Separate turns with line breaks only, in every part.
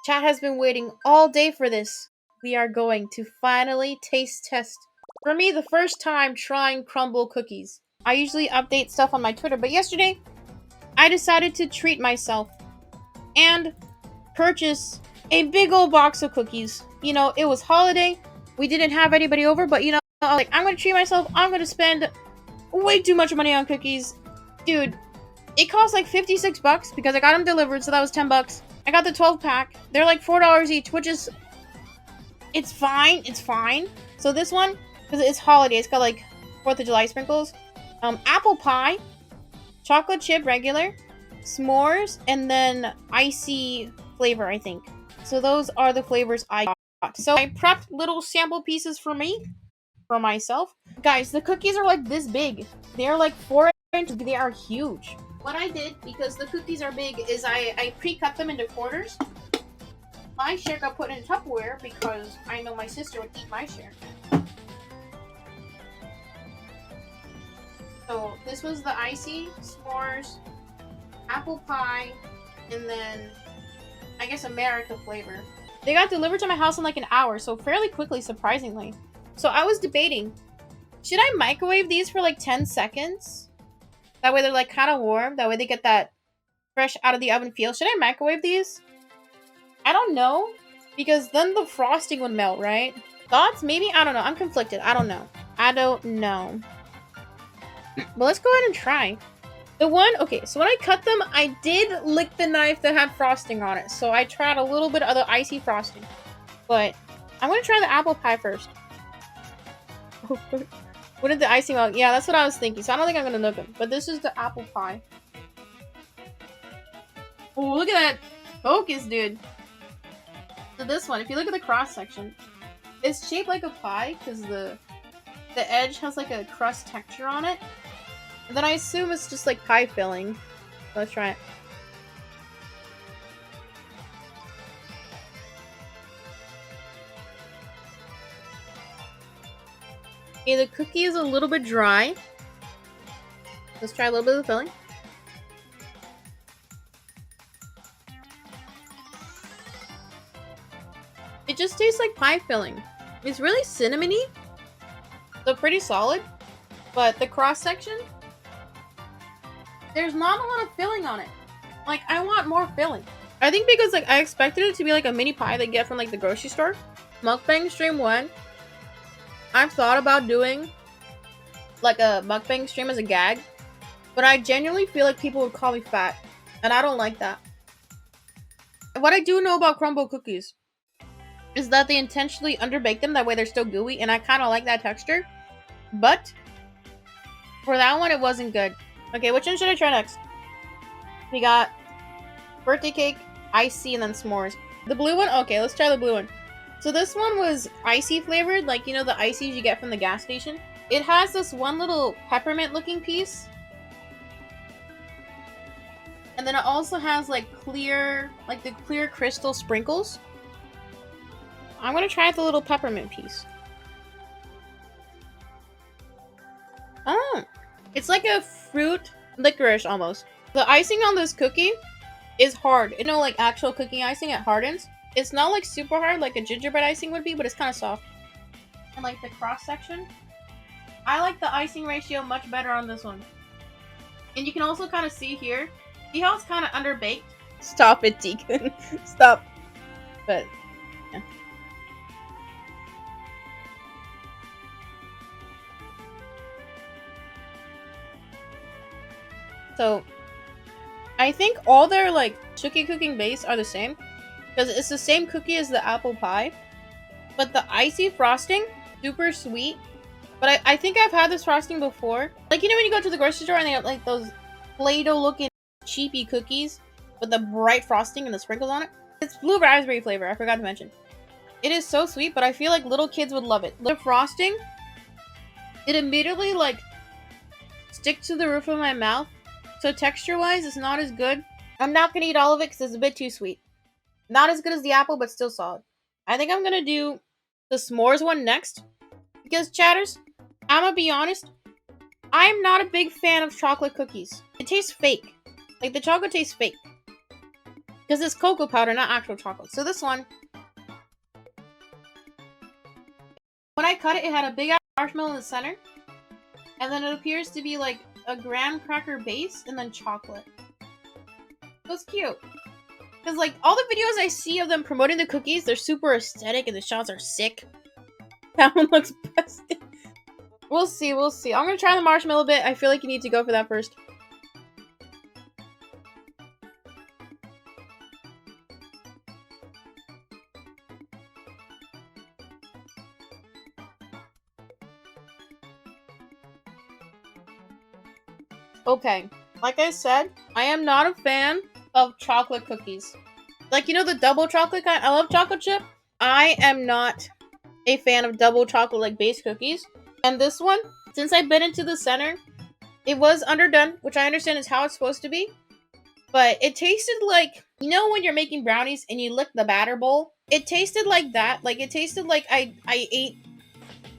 Chat has been waiting all day for this. We are going to finally taste test. For me, the first time trying Crumbl cookies. I usually update stuff on my Twitter, but yesterday, I decided to treat myself and purchase a big old box of cookies. You know, it was holiday. We didn't have anybody over, but you know, I was like, I'm gonna treat myself. I'm gonna spend way too much money on cookies. Dude, it cost like 56 bucks because I got them delivered, so that was 10 bucks. I got the 12 pack. They're like $4 each, which is, it's fine. It's fine. So this one, because it's holiday, it's got like 4th of July sprinkles. Apple pie, chocolate chip regular, s'mores, and then icy flavor, I think. So those are the flavors I got. So I prepped little sample pieces for me, for myself. Guys, the cookies are like this big. They're like 4 inches. They are huge. What I did, because the cookies are big, is I pre-cut them into quarters. My share got put in Tupperware because I know my sister would eat my share. So this was the icy, s'mores, apple pie, and then I guess America flavor. They got delivered to my house in like an hour, so fairly quickly, surprisingly. So I was debating, should I microwave these for like 10 seconds? That way they're like kind of warm. That way they get that fresh out of the oven feel. Should I microwave these? I don't know. Because then the frosting would melt, right? Thoughts? Maybe? I don't know. I'm conflicted. I don't know. But let's go ahead and try. Okay, so when I cut them, I did lick the knife that had frosting on it. So I tried a little bit of the icy frosting. But I'm going to try the apple pie first. What did the icing melt? Yeah, that's what I was thinking. So I don't think I'm going to nook them. But this is the apple pie. Oh, look at that focus, dude. So this one, if you look at the cross section, it's shaped like a pie because the edge has like a crust texture on it. And then I assume it's just like pie filling. Let's try it. Okay, the cookie is a little bit dry. Let's try a little bit of the filling. It just tastes like pie filling. It's really cinnamony, so pretty solid. But the cross section, there's not a lot of filling on it. Like, I want more filling. I think because like I expected it to be like a mini pie they get from like the grocery store. Mukbang stream 1. I've thought about doing like a mukbang stream as a gag, but I genuinely feel like people would call me fat, and I don't like that. What I do know about Crumbl cookies is that they intentionally underbake them, that way they're still gooey, and I kind of like that texture. But for that one, it wasn't good. Okay, which one should I try next? We got birthday cake, icy, and then s'mores. The blue one? Okay, let's try the blue one. So this one was icy flavored, like, you know, the ices you get from the gas station. It has this one little peppermint looking piece. And then it also has like clear, like the clear crystal sprinkles. I'm gonna try the little peppermint piece. Oh, it's like a fruit licorice almost. The icing on this cookie is hard. You know, like actual cookie icing, it hardens. It's not like super hard like a gingerbread icing would be, but it's kind of soft. And like the cross section, I like the icing ratio much better on this one. And you can also kind of see here, see how it's kind of underbaked? Stop it, Deacon. Stop. But yeah. So I think all their like cookie cooking base are the same, because it's the same cookie as the apple pie, but the icy frosting, super sweet. But I think I've had this frosting before. Like, you know when you go to the grocery store and they have like those Play-Doh looking cheapy cookies with the bright frosting and the sprinkles on it? It's blue raspberry flavor, I forgot to mention. It is so sweet, but I feel like little kids would love it. The frosting, it immediately like sticks to the roof of my mouth. So texture-wise, it's not as good. I'm not going to eat all of it because it's a bit too sweet. Not as good as the apple, but still solid. I think I'm going to do the s'mores one next. Because, chatters, I'm going to be honest, I'm not a big fan of chocolate cookies. It tastes fake. Like, the chocolate tastes fake. Because it's cocoa powder, not actual chocolate. So this one, when I cut it, it had a big ass marshmallow in the center. And then it appears to be like a graham cracker base and then chocolate. So it's cute. Because like all the videos I see of them promoting the cookies, they're super aesthetic and the shots are sick. That one looks busted. We'll see, we'll see. I'm gonna try the marshmallow bit. I feel like you need to go for that first. Okay, like I said, I am not a fan of chocolate cookies. Like, you know the double chocolate kind? I love chocolate chip. I am not a fan of double chocolate like base cookies. And this one, since I bit into the center, it was underdone, which I understand is how it's supposed to be. But it tasted like, you know when you're making brownies and you lick the batter bowl? It tasted like that. Like, it tasted like I ate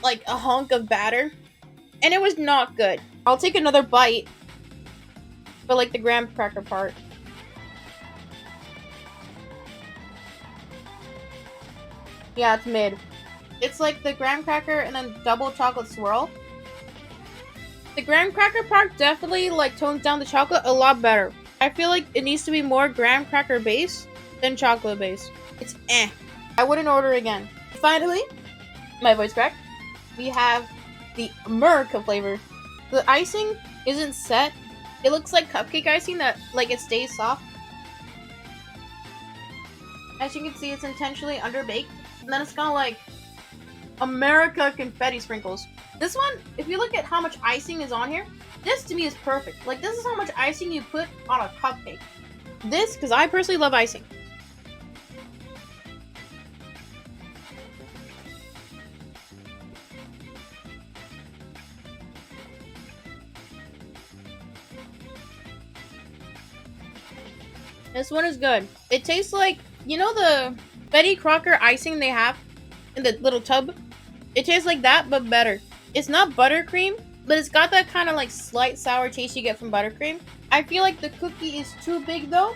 like a hunk of batter. And it was not good. I'll take another bite. But like the graham cracker part. Yeah, it's mid. It's like the graham cracker and then double chocolate swirl. The graham cracker part definitely like tones down the chocolate a lot better. I feel like it needs to be more graham cracker base than chocolate base. It's eh. I wouldn't order again. Finally, my voice cracked. We have the America flavor. The icing isn't set. It looks like cupcake icing that like it stays soft. As you can see, it's intentionally underbaked. And then it's kind of like America confetti sprinkles. This one, if you look at how much icing is on here, this to me is perfect. Like, this is how much icing you put on a cupcake. This, because I personally love icing. This one is good. It tastes like, you know the Betty Crocker icing they have in the little tub? It tastes like that, but better. It's not buttercream, but it's got that kind of like slight sour taste you get from buttercream. I feel like the cookie is too big though.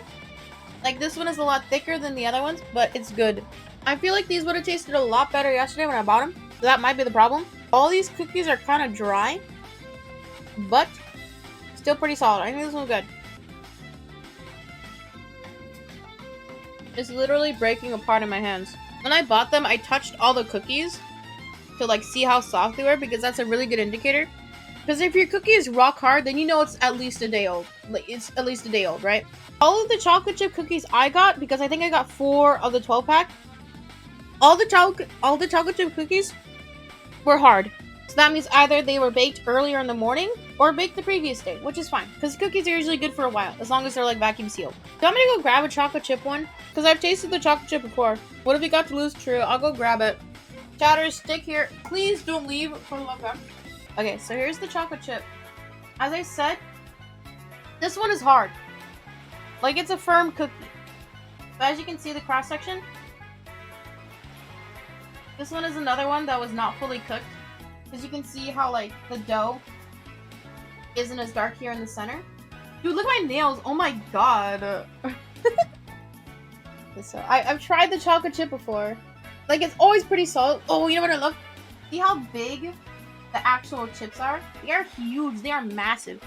Like this one is a lot thicker than the other ones, but it's good. I feel like these would have tasted a lot better yesterday when I bought them. So that might be the problem. All these cookies are kind of dry, but still pretty solid. I think this one's good. It's literally breaking apart in my hands. When I bought them, I touched all the cookies to like see how soft they were because that's a really good indicator. Because if your cookie is rock hard, then you know it's at least a day old. Like it's at least a day old, right? All of the chocolate chip cookies I got, because I think I got 4 of the 12 pack. All the chocolate chip cookies were hard. So that means either they were baked earlier in the morning or baked the previous day, which is fine. Because cookies are usually good for a while, as long as they're like vacuum sealed. So I'm gonna go grab a chocolate chip one, because I've tasted the chocolate chip before. What have we got to lose? True, I'll go grab it. Chatter, stick here. Please don't leave for the love of God. Okay, so here's the chocolate chip. As I said, this one is hard. Like it's a firm cookie. But as you can see the cross section, this one is another one that was not fully cooked. As you can see how like the dough isn't as dark here in the center. Dude, look at my nails. Oh my god. So I've tried the chocolate chip before. Like it's always pretty solid. Oh, you know what I love? See how big the actual chips are? They are huge. They are massive.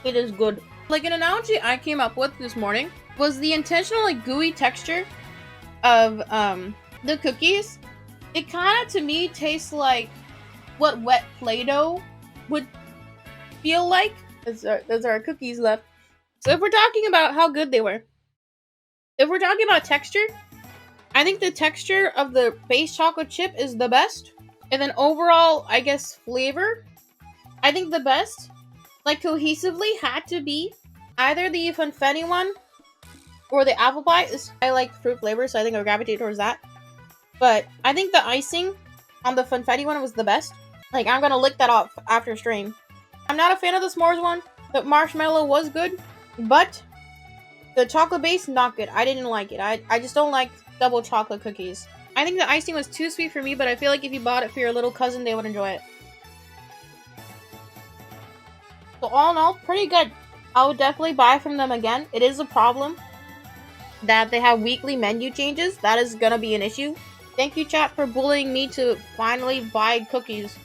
It is good. Like an analogy I came up with this morning was the intentional like gooey texture of the cookies. It kind of to me tastes like what wet Play-Doh would feel like. Those are our cookies left. So if we're talking about how good they were, if we're talking about texture, I think the texture of the base chocolate chip is the best. And then overall, I guess flavor, I think the best, like cohesively, had to be either the funfetti one or the apple pie. I like fruit flavor, so I think I gravitate towards that. But I think the icing on the funfetti one was the best. Like, I'm gonna lick that off after stream. I'm not a fan of the s'mores one. The marshmallow was good, but the chocolate base, not good. I didn't like it. I just don't like double chocolate cookies. I think the icing was too sweet for me, but I feel like if you bought it for your little cousin, they would enjoy it. So all in all, pretty good. I would definitely buy from them again. It is a problem that they have weekly menu changes. That is gonna be an issue. Thank you, chat, for bullying me to finally buy cookies.